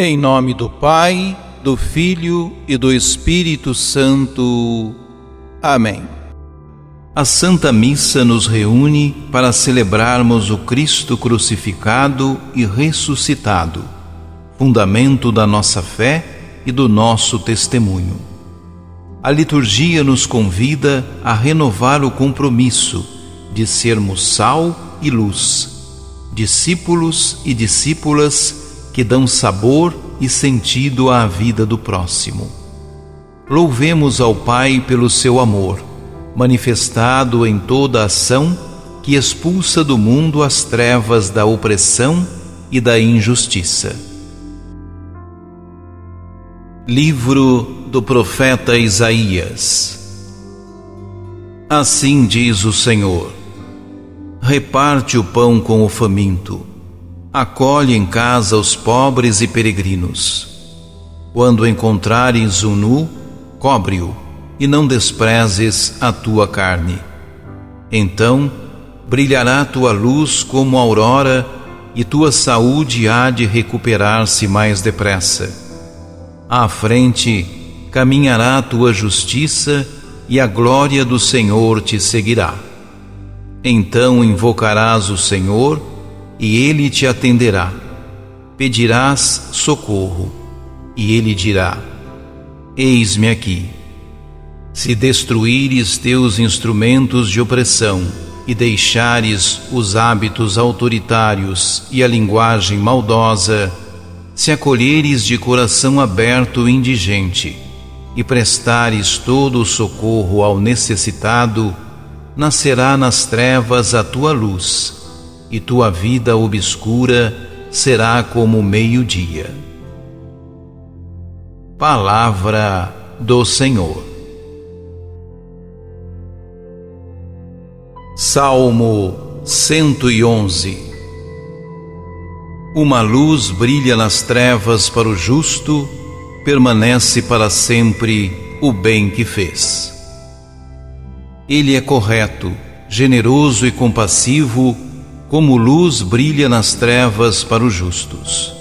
Em nome do Pai, do Filho e do Espírito Santo. Amém. A Santa Missa nos reúne para celebrarmos o Cristo crucificado e ressuscitado, fundamento da nossa fé e do nosso testemunho. A liturgia nos convida a renovar o compromisso de sermos sal e luz, discípulos e discípulas que dão sabor e sentido à vida do próximo. Louvemos ao Pai pelo seu amor, manifestado em toda ação que expulsa do mundo as trevas da opressão e da injustiça. Livro do profeta Isaías. Assim diz o Senhor: reparte o pão com o faminto, acolhe em casa os pobres e peregrinos. Quando encontrares um nu, cobre-o, e não desprezes a tua carne. Então brilhará tua luz como a aurora, e tua saúde há de recuperar-se mais depressa. À frente caminhará a tua justiça, e a glória do Senhor te seguirá. Então invocarás o Senhor, e Ele te atenderá. Pedirás socorro, e Ele dirá: eis-me aqui. Se destruíres teus instrumentos de opressão e deixares os hábitos autoritários e a linguagem maldosa, se acolheres de coração aberto e indigente e prestares todo o socorro ao necessitado, nascerá nas trevas a tua luz, e tua vida obscura será como o meio-dia. Palavra do Senhor. Salmo 111. Uma luz brilha nas trevas para o justo, permanece para sempre o bem que fez. Ele é correto, generoso e compassivo, como luz brilha nas trevas para os justos.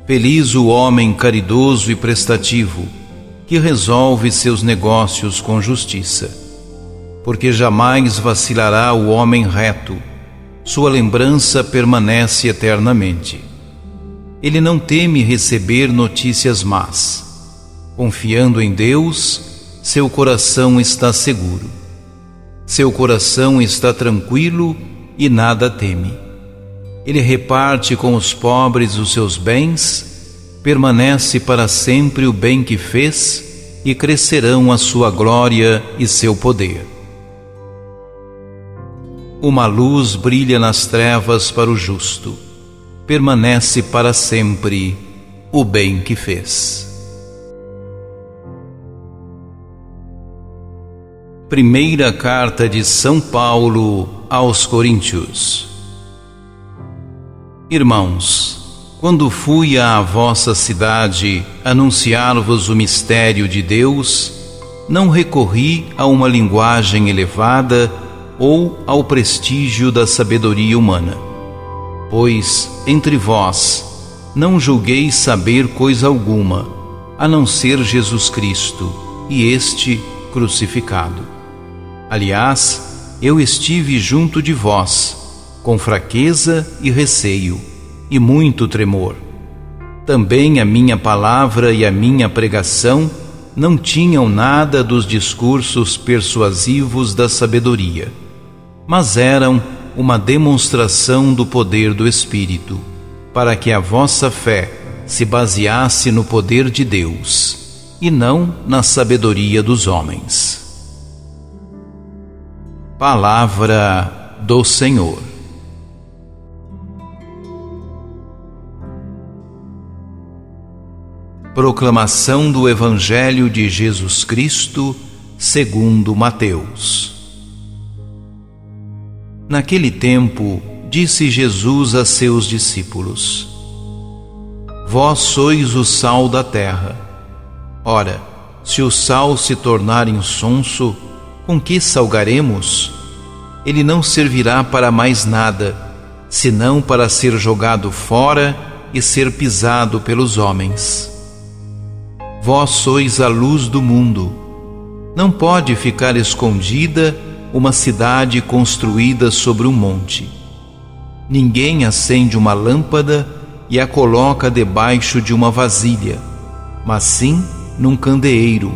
Feliz o homem caridoso e prestativo, que resolve seus negócios com justiça, porque jamais vacilará o homem reto, sua lembrança permanece eternamente. Ele não teme receber notícias más. Confiando em Deus, seu coração está seguro. Seu coração está tranquilo e nada teme. Ele reparte com os pobres os seus bens, permanece para sempre o bem que fez, e crescerão a sua glória e seu poder. Uma luz brilha nas trevas para o justo, permanece para sempre o bem que fez. Primeira carta de São Paulo aos Coríntios. Irmãos, quando fui à vossa cidade anunciar-vos o mistério de Deus, não recorri a uma linguagem elevada ou ao prestígio da sabedoria humana. Pois, entre vós, não julgueis saber coisa alguma, a não ser Jesus Cristo, e este crucificado. Aliás, eu estive junto de vós, com fraqueza e receio, e muito tremor. Também a minha palavra e a minha pregação não tinham nada dos discursos persuasivos da sabedoria, mas eram uma demonstração do poder do Espírito, para que a vossa fé se baseasse no poder de Deus, e não na sabedoria dos homens. Palavra do Senhor. Proclamação do Evangelho de Jesus Cristo segundo Mateus. Naquele tempo, disse Jesus a seus discípulos: vós sois o sal da terra. Ora, se o sal se tornar insonso, com que salgaremos? Ele não servirá para mais nada, senão para ser jogado fora e ser pisado pelos homens. Vós sois a luz do mundo. Não pode ficar escondida uma cidade construída sobre um monte. Ninguém acende uma lâmpada e a coloca debaixo de uma vasilha, mas sim num candeeiro,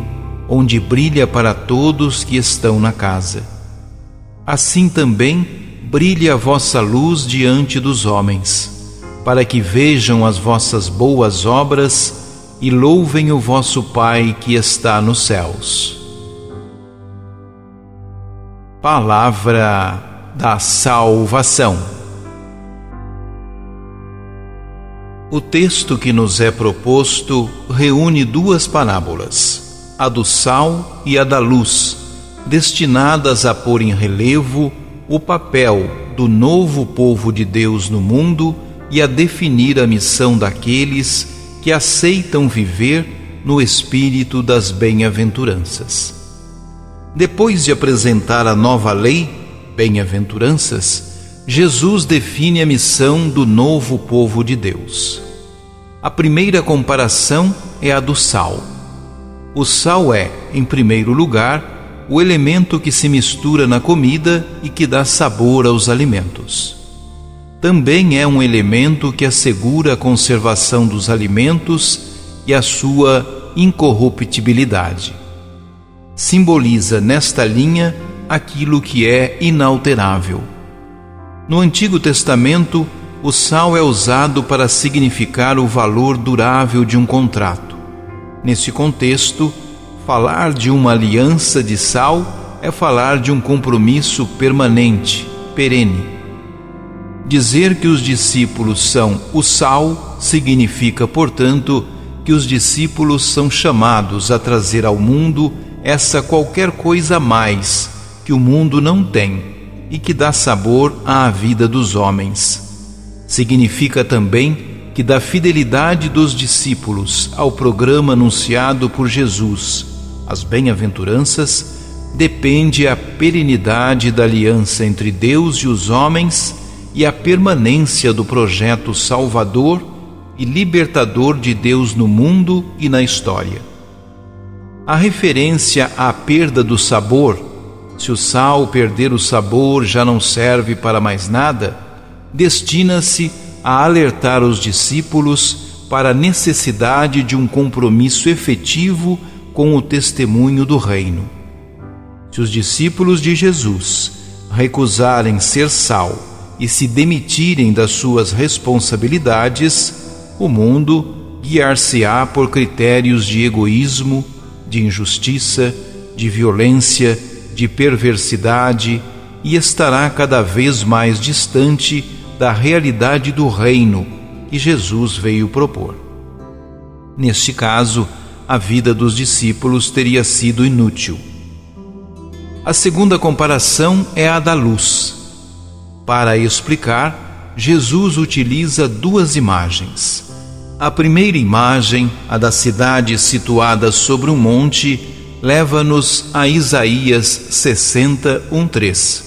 onde brilha para todos que estão na casa. Assim também brilhe a vossa luz diante dos homens, para que vejam as vossas boas obras e louvem o vosso Pai que está nos céus. Palavra da salvação. O texto que nos é proposto reúne duas parábolas, a do sal e a da luz, destinadas a pôr em relevo o papel do novo povo de Deus no mundo e a definir a missão daqueles que aceitam viver no espírito das bem-aventuranças. Depois de apresentar a nova lei, bem-aventuranças, Jesus define a missão do novo povo de Deus. A primeira comparação é a do sal. O sal é, em primeiro lugar, o elemento que se mistura na comida e que dá sabor aos alimentos. Também é um elemento que assegura a conservação dos alimentos e a sua incorruptibilidade. Simboliza nesta linha aquilo que é inalterável. No Antigo Testamento, o sal é usado para significar o valor durável de um contrato. Nesse contexto, falar de uma aliança de sal é falar de um compromisso permanente, perene. Dizer que os discípulos são o sal significa, portanto, que os discípulos são chamados a trazer ao mundo essa qualquer coisa a mais que o mundo não tem e que dá sabor à vida dos homens. Significa também que da fidelidade dos discípulos ao programa anunciado por Jesus, as bem-aventuranças, depende a perenidade da aliança entre Deus e os homens e a permanência do projeto salvador e libertador de Deus no mundo e na história. A referência à perda do sabor, se o sal perder o sabor já não serve para mais nada, destina-se a alertar os discípulos para a necessidade de um compromisso efetivo com o testemunho do reino. Se os discípulos de Jesus recusarem ser sal e se demitirem das suas responsabilidades, o mundo guiar-se-á por critérios de egoísmo, de injustiça, de violência, de perversidade e estará cada vez mais distante da realidade do reino que Jesus veio propor. Neste caso, a vida dos discípulos teria sido inútil. A segunda comparação é a da luz. Para explicar, Jesus utiliza duas imagens. A primeira imagem, a da cidade situada sobre um monte, leva-nos a Isaías 60, 1:3,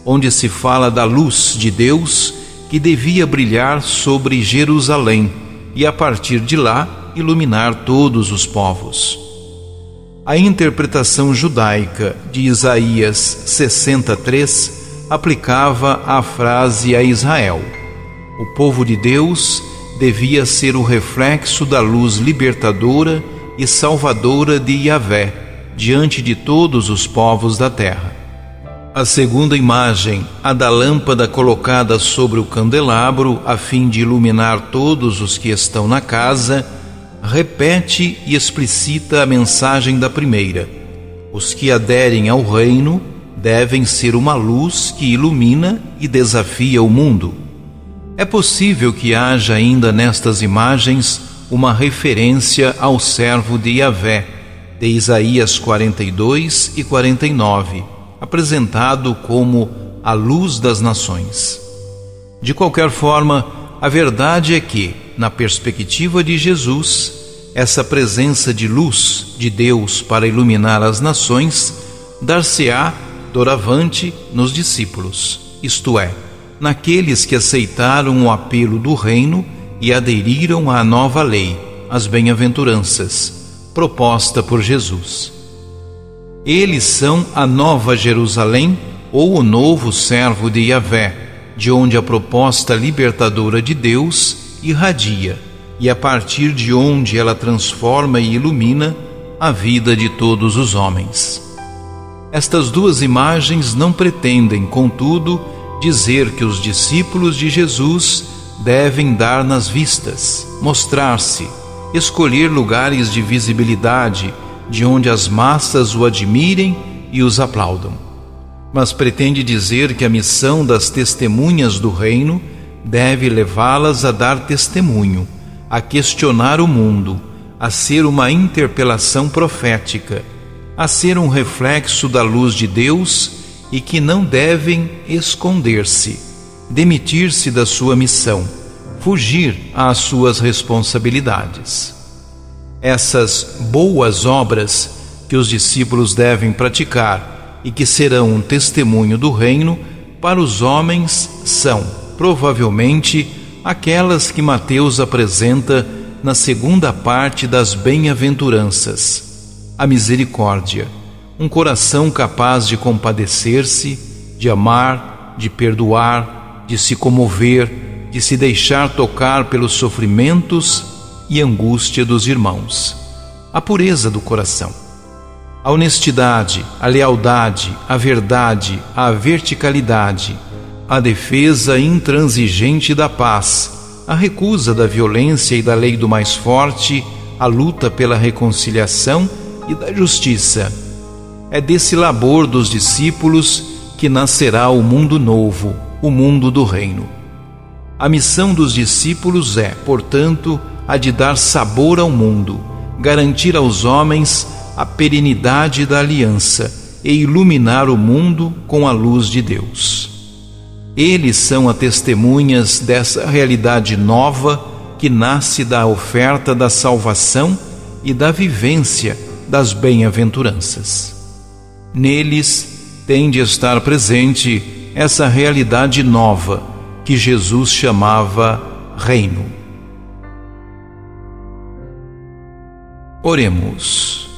onde se fala da luz de Deus que devia brilhar sobre Jerusalém e, a partir de lá, iluminar todos os povos. A interpretação judaica de Isaías 63 aplicava a frase a Israel. O povo de Deus devia ser o reflexo da luz libertadora e salvadora de Yahvé diante de todos os povos da terra. A segunda imagem, a da lâmpada colocada sobre o candelabro a fim de iluminar todos os que estão na casa, repete e explicita a mensagem da primeira. Os que aderem ao reino devem ser uma luz que ilumina e desafia o mundo. É possível que haja ainda nestas imagens uma referência ao servo de Yahvé, de Isaías 42 e 49, apresentado como a luz das nações. De qualquer forma, a verdade é que, na perspectiva de Jesus, essa presença de luz de Deus para iluminar as nações dar-se-á doravante nos discípulos, isto é, naqueles que aceitaram o apelo do reino e aderiram à nova lei, as bem-aventuranças, proposta por Jesus. Eles são a Nova Jerusalém ou o novo servo de Yahvé, de onde a proposta libertadora de Deus irradia, e a partir de onde ela transforma e ilumina a vida de todos os homens. Estas duas imagens não pretendem, contudo, dizer que os discípulos de Jesus devem dar nas vistas, mostrar-se, escolher lugares de visibilidade de onde as massas o admirem e os aplaudam. Mas pretende dizer que a missão das testemunhas do reino deve levá-las a dar testemunho, a questionar o mundo, a ser uma interpelação profética, a ser um reflexo da luz de Deus e que não devem esconder-se, demitir-se da sua missão, fugir às suas responsabilidades. Essas boas obras que os discípulos devem praticar e que serão um testemunho do reino para os homens são, provavelmente, aquelas que Mateus apresenta na segunda parte das bem-aventuranças: a misericórdia, um coração capaz de compadecer-se, de amar, de perdoar, de se comover, de se deixar tocar pelos sofrimentos e angústia dos irmãos, a pureza do coração, a honestidade, a lealdade, a verdade, a verticalidade, a defesa intransigente da paz, a recusa da violência e da lei do mais forte, a luta pela reconciliação e da justiça. É desse labor dos discípulos que nascerá o mundo novo, o mundo do reino. A missão dos discípulos é, portanto, a de dar sabor ao mundo, garantir aos homens a perenidade da aliança e iluminar o mundo com a luz de Deus. Eles são as testemunhas dessa realidade nova que nasce da oferta da salvação e da vivência das bem-aventuranças. Neles tem de estar presente essa realidade nova que Jesus chamava reino. Oremos.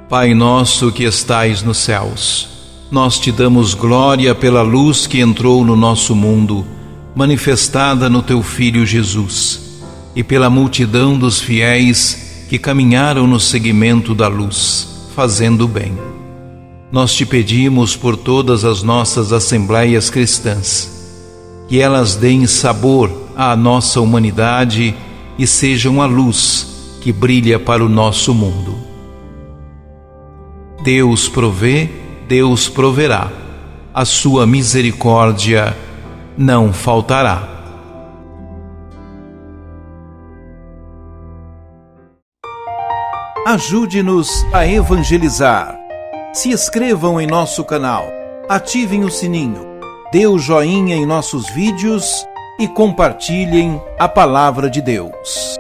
Pai nosso que estais nos céus, nós te damos glória pela luz que entrou no nosso mundo, manifestada no teu Filho Jesus, e pela multidão dos fiéis que caminharam no seguimento da luz, fazendo o bem. Nós te pedimos por todas as nossas assembleias cristãs, que elas deem sabor à nossa humanidade e sejam a luz que brilha para o nosso mundo. Deus provê, Deus proverá, a sua misericórdia não faltará. Ajude-nos a evangelizar. Se inscrevam em nosso canal, ativem o sininho, dê o joinha em nossos vídeos e compartilhem a palavra de Deus.